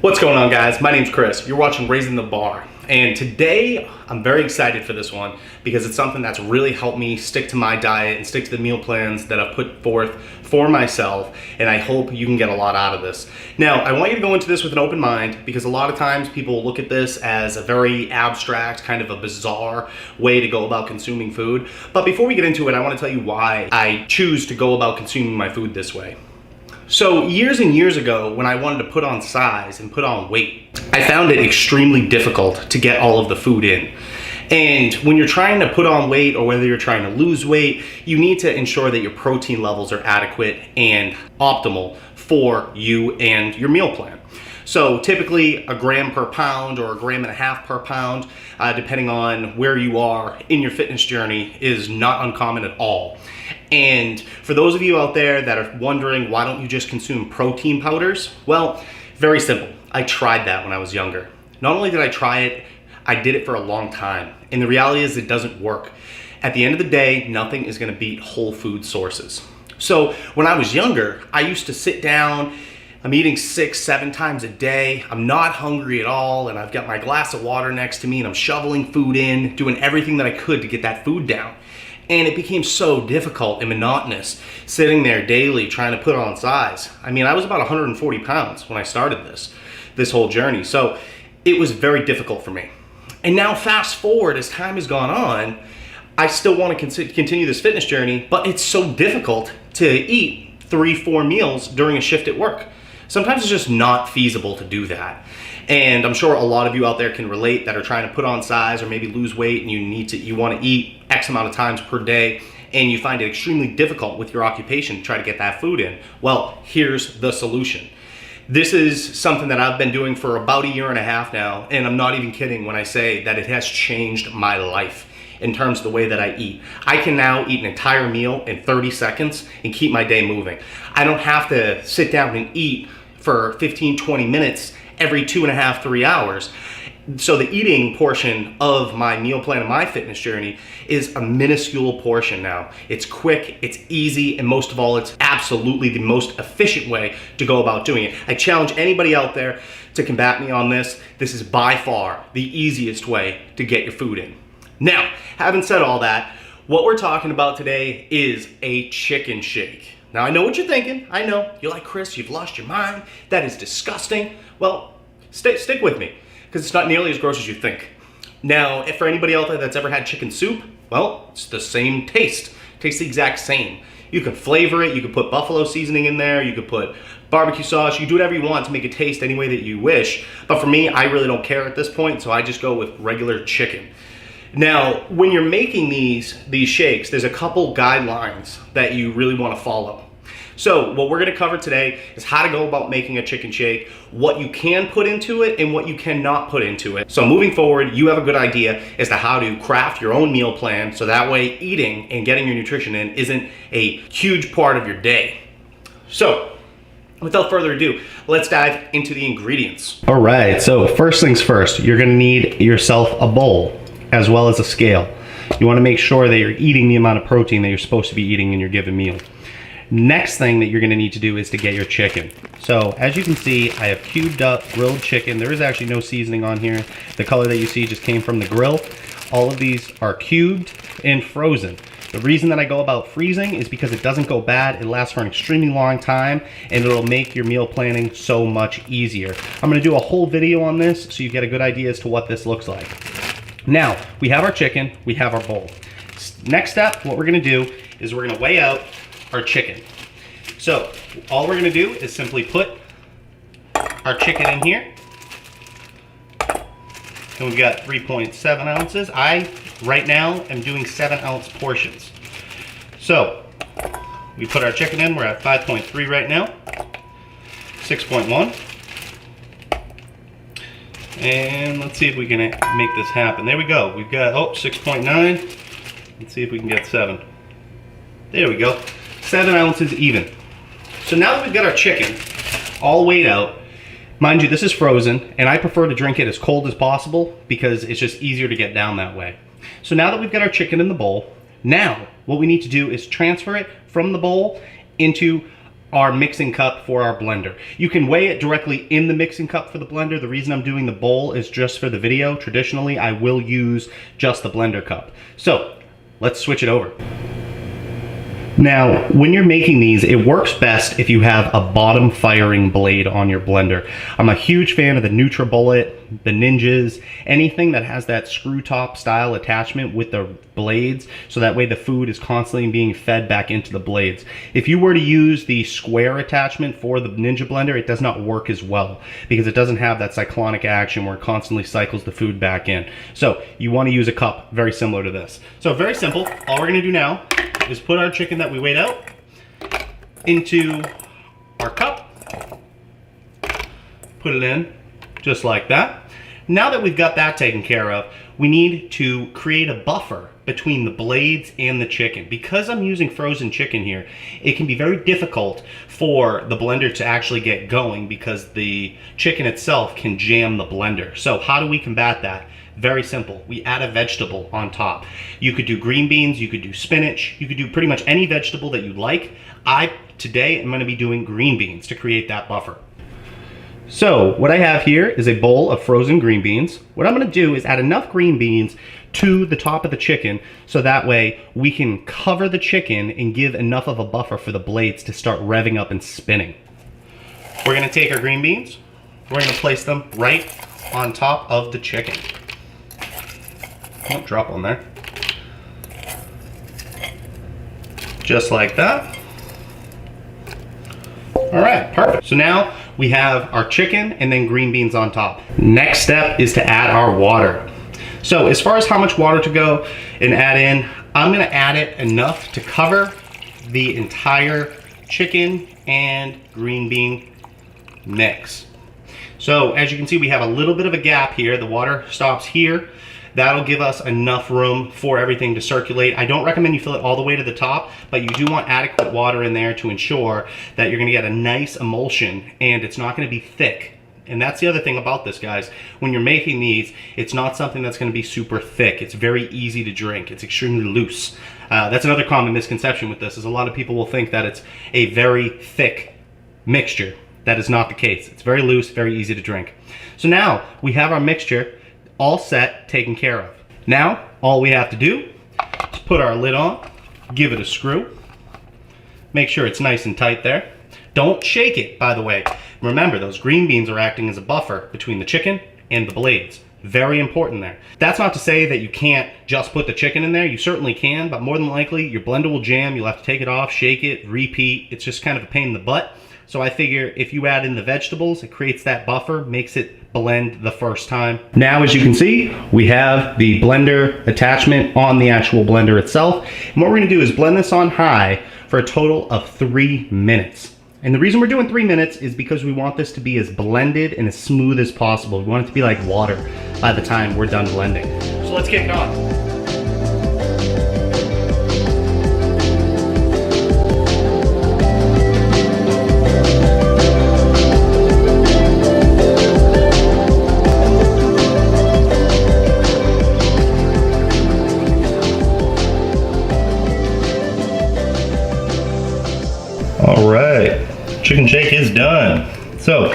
What's going on, guys? My name's Chris. You're watching Raising the Bar. And today I'm very excited for this one because it's something that's really helped me stick to my diet and stick to the meal plans that I've put forth for myself, and I hope you can get a lot out of this. Now, I want you to go into this with an open mind because a lot of times people look at this as a very abstract, kind of a bizarre way to go about consuming food. But before we get into it, I want to tell you why I choose to go about consuming my food this way. So years and years ago, when I wanted to put on size and put on weight, I found it extremely difficult to get all of the food in. And when you're trying to put on weight or whether you're trying to lose weight, you need to ensure that your protein levels are adequate and optimal for you and your meal plan. So typically a gram per pound or a gram and a half per pound, depending on where you are in your fitness journey, is not uncommon at all. And for those of you out there that are wondering, why don't you just consume protein powders? Well, very simple. I tried that when I was younger. Not only did I try it, I did it for a long time. And the reality is it doesn't work. At the end of the day, nothing is gonna beat whole food sources. So when I was younger, I used to sit down, I'm eating 6-7 times a day, I'm not hungry at all, and I've got my glass of water next to me and I'm shoveling food in, doing everything that I could to get that food down. And it became so difficult and monotonous sitting there daily trying to put on size. I mean, I was about 140 pounds when I started this whole journey. So it was very difficult for me. And now fast forward, as time has gone on, I still want to continue this fitness journey, but it's so difficult to eat 3-4 meals during a shift at work. Sometimes it's just not feasible to do that. And I'm sure a lot of you out there can relate that are trying to put on size or maybe lose weight, and you want to eat X amount of times per day, and you find it extremely difficult with your occupation to try to get that food in. Well, here's the solution. This is something that I've been doing for about 1.5 years now, and I'm not even kidding when I say that it has changed my life in terms of the way that I eat. I can now eat an entire meal in 30 seconds and keep my day moving. I don't have to sit down and eat for 15-20 minutes every 2.5-3 hours. So the eating portion of my meal plan and my fitness journey is a minuscule portion now. It's quick, it's easy, and most of all, it's absolutely the most efficient way to go about doing it. I challenge anybody out there to combat me on this. This is by far the easiest way to get your food in. Now, having said all that, what we're talking about today is a chicken shake. Now, I know what you're thinking. I know. You're like, Chris, you've lost your mind. That is disgusting. Well, stick with me, because it's not nearly as gross as you think. Now, if for anybody out there that's ever had chicken soup, well, it's the same taste. Tastes the exact same. You can flavor it. You can put buffalo seasoning in there. You could put barbecue sauce. You can do whatever you want to make it taste any way that you wish. But for me, I really don't care at this point, so I just go with regular chicken. Now, when you're making these shakes, there's a couple guidelines that you really want to follow. So what we're going to cover today is how to go about making a chicken shake, what you can put into it and what you cannot put into it. So moving forward, you have a good idea as to how to craft your own meal plan, so that way eating and getting your nutrition in isn't a huge part of your day. So without further ado, let's dive into the ingredients. All right, so first things first, you're going to need yourself a bowl as well as a scale. You want to make sure that you're eating the amount of protein that you're supposed to be eating in your given meal. Next thing that you're going to need to do is to get your chicken. So as you can see, I have cubed up grilled chicken. There is actually no seasoning on here. The color that you see just came from the grill. All of these are cubed and frozen. The reason that I go about freezing is because it doesn't go bad. It lasts for an extremely long time, and it'll make your meal planning so much easier. I'm going to do a whole video on this so you get a good idea as to what this looks like. Now, we have our chicken, we have our bowl. Next step, what we're going to do is we're going to weigh out our chicken. So all we're going to do is simply put our chicken in here, and we've got 3.7 ounces. I right now am doing 7-ounce portions. So we put our chicken in. We're at 5.3 right now, 6.1, and let's see if we can make this happen. There we go. We've got 6.9. Let's see if we can get 7. There we go. 7 ounces even. So now that we've got our chicken all weighed out, mind you, this is frozen, and I prefer to drink it as cold as possible because it's just easier to get down that way. So now that we've got our chicken in the bowl, now what we need to do is transfer it from the bowl into our mixing cup for our blender. You can weigh it directly in the mixing cup for the blender. The reason I'm doing the bowl is just for the video. Traditionally, I will use just the blender cup. So let's switch it over. Now, when you're making these, it works best if you have a bottom firing blade on your blender. I'm a huge fan of the NutriBullet, the Ninjas, anything that has that screw top style attachment with the blades, so that way the food is constantly being fed back into the blades. If you were to use the square attachment for the Ninja blender, it does not work as well because it doesn't have that cyclonic action where it constantly cycles the food back in. So you want to use a cup very similar to this. So very simple. All we're going to do now is put our chicken that we weighed out into our cup, put it in just like that. Now that we've got that taken care of, we need to create a buffer between the blades and the chicken. Because I'm using frozen chicken here, it can be very difficult for the blender to actually get going because the chicken itself can jam the blender. So how do we combat that? Very simple. We add a vegetable on top. You could do green beans, you could do spinach, you could do pretty much any vegetable that you'd like. Today I'm going to be doing green beans to create that buffer. So what I have here is a bowl of frozen green beans. What I'm going to do is add enough green beans to the top of the chicken so that way we can cover the chicken and give enough of a buffer for the blades to start revving up and spinning. We're going to take our green beans, we're going to place them right on top of the chicken. Don't drop on there. Just like that. All right, perfect. So now we have our chicken and then green beans on top. Next step is to add our water. So as far as how much water to go and add in, I'm gonna add it enough to cover the entire chicken and green bean mix. So as you can see, we have a little bit of a gap here. The water stops here. That'll give us enough room for everything to circulate. I don't recommend you fill it all the way to the top, but you do want adequate water in there to ensure that you're gonna get a nice emulsion and it's not gonna be thick. And that's the other thing about this, guys. When you're making these, it's not something that's gonna be super thick. It's very easy to drink. It's extremely loose. That's another common misconception with this, is a lot of people will think that it's a very thick mixture. That is not the case. It's very loose, very easy to drink. So now we have our mixture all set, taken care of. Now, all we have to do is put our lid on, give it a screw, make sure it's nice and tight there. Don't shake it, by the way. Remember, those green beans are acting as a buffer between the chicken and the blades. Very important there. That's not to say that you can't just put the chicken in there. You certainly can, but more than likely, your blender will jam. You'll have to take it off, shake it, repeat. It's just kind of a pain in the butt. So I figure if you add in the vegetables, it creates that buffer, makes it blend the first time. Now, as you can see, we have the blender attachment on the actual blender itself. And what we're gonna do is blend this on high for a total of 3 minutes. And the reason we're doing 3 minutes is because we want this to be as blended and as smooth as possible. We want it to be like water by the time we're done blending. So let's kick it on. All right, chicken shake is done. So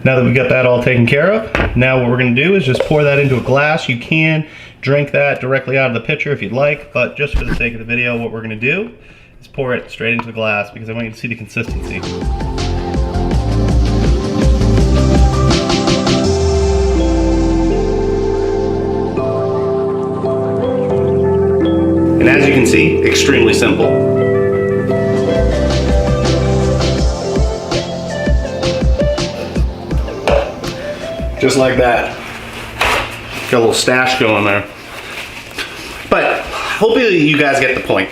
now that we've got that all taken care of, now what we're gonna do is just pour that into a glass. You can drink that directly out of the pitcher if you'd like, but just for the sake of the video, what we're gonna do is pour it straight into the glass because I want you to see the consistency. And as you can see, extremely simple. Just like that. Got a little stash going there. But hopefully you guys get the point.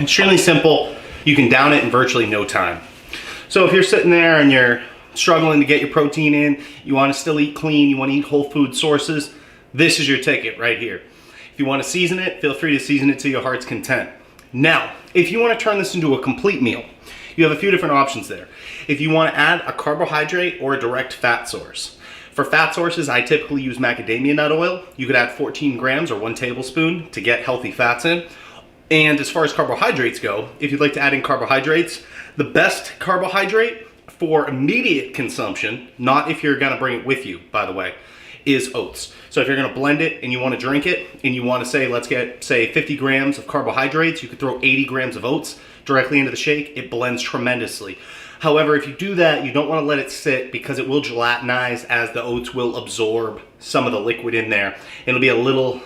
Extremely simple. You can down it in virtually no time. So if you're sitting there and you're struggling to get your protein in, you want to still eat clean, you want to eat whole food sources, this is your ticket right here. If you want to season it, feel free to season it to your heart's content. Now, if you want to turn this into a complete meal, you have a few different options there. If you want to add a carbohydrate or a direct fat source. For fat sources, I typically use macadamia nut oil. You could add 14 grams or 1 tablespoon to get healthy fats in. And as far as carbohydrates go, if you'd like to add in carbohydrates, the best carbohydrate for immediate consumption, not if you're gonna bring it with you, by the way, is oats. So if you're gonna blend it and you wanna drink it, and you wanna say, let's get, say 50 grams of carbohydrates, you could throw 80 grams of oats directly into the shake. It blends tremendously. However, if you do that, you don't wanna let it sit because it will gelatinize as the oats will absorb some of the liquid in there. It'll be a little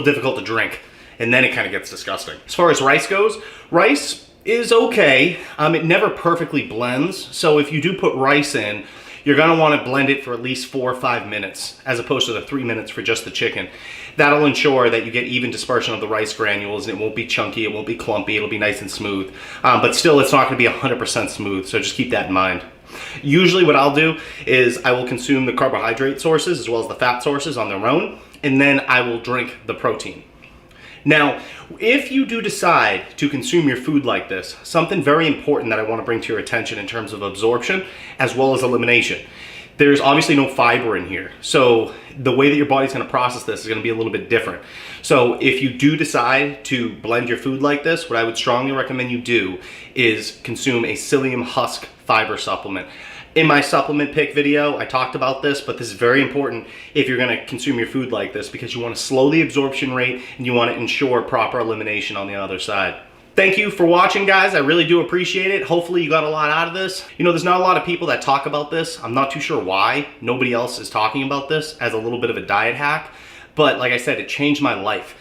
difficult to drink, and then it kind of gets disgusting. As far as rice goes, rice is okay. It never perfectly blends. So if you do put rice in, you're gonna wanna blend it for at least 4 or 5 minutes, as opposed to the 3 minutes for just the chicken. That'll ensure that you get even dispersion of the rice granules, and it won't be chunky, it won't be clumpy, it'll be nice and smooth. But still, it's not gonna be 100% smooth, so just keep that in mind. Usually what I'll do is I will consume the carbohydrate sources as well as the fat sources on their own, and then I will drink the protein. Now, if you do decide to consume your food like this, something very important that I want to bring to your attention in terms of absorption as well as elimination. There's obviously no fiber in here, so the way that your body's going to process this is going to be a little bit different. So if you do decide to blend your food like this, what I would strongly recommend you do is consume a psyllium husk fiber supplement. In my supplement pick video, I talked about this, but this is very important if you're gonna consume your food like this, because you wanna slow the absorption rate and you wanna ensure proper elimination on the other side. Thank you for watching, guys. I really do appreciate it. Hopefully you got a lot out of this. You know, there's not a lot of people that talk about this. I'm not too sure why nobody else is talking about this as a little bit of a diet hack, but like I said, it changed my life.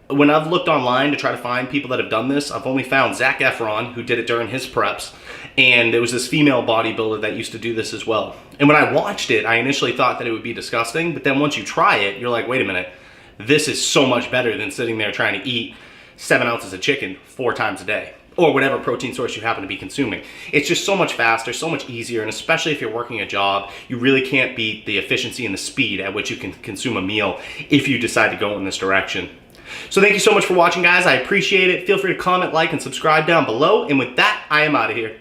When I've looked online to try to find people that have done this, I've only found Zac Efron, who did it during his preps, and there was this female bodybuilder that used to do this as well. And when I watched it, I initially thought that it would be disgusting, but then once you try it, you're like, wait a minute, this is so much better than sitting there trying to eat 7 ounces of chicken 4 times a day, or whatever protein source you happen to be consuming. It's just so much faster, so much easier, and especially if you're working a job, you really can't beat the efficiency and the speed at which you can consume a meal if you decide to go in this direction. So thank you so much for watching, guys. I appreciate it. Feel free to comment, like, and subscribe down below. And with that, I am out of here.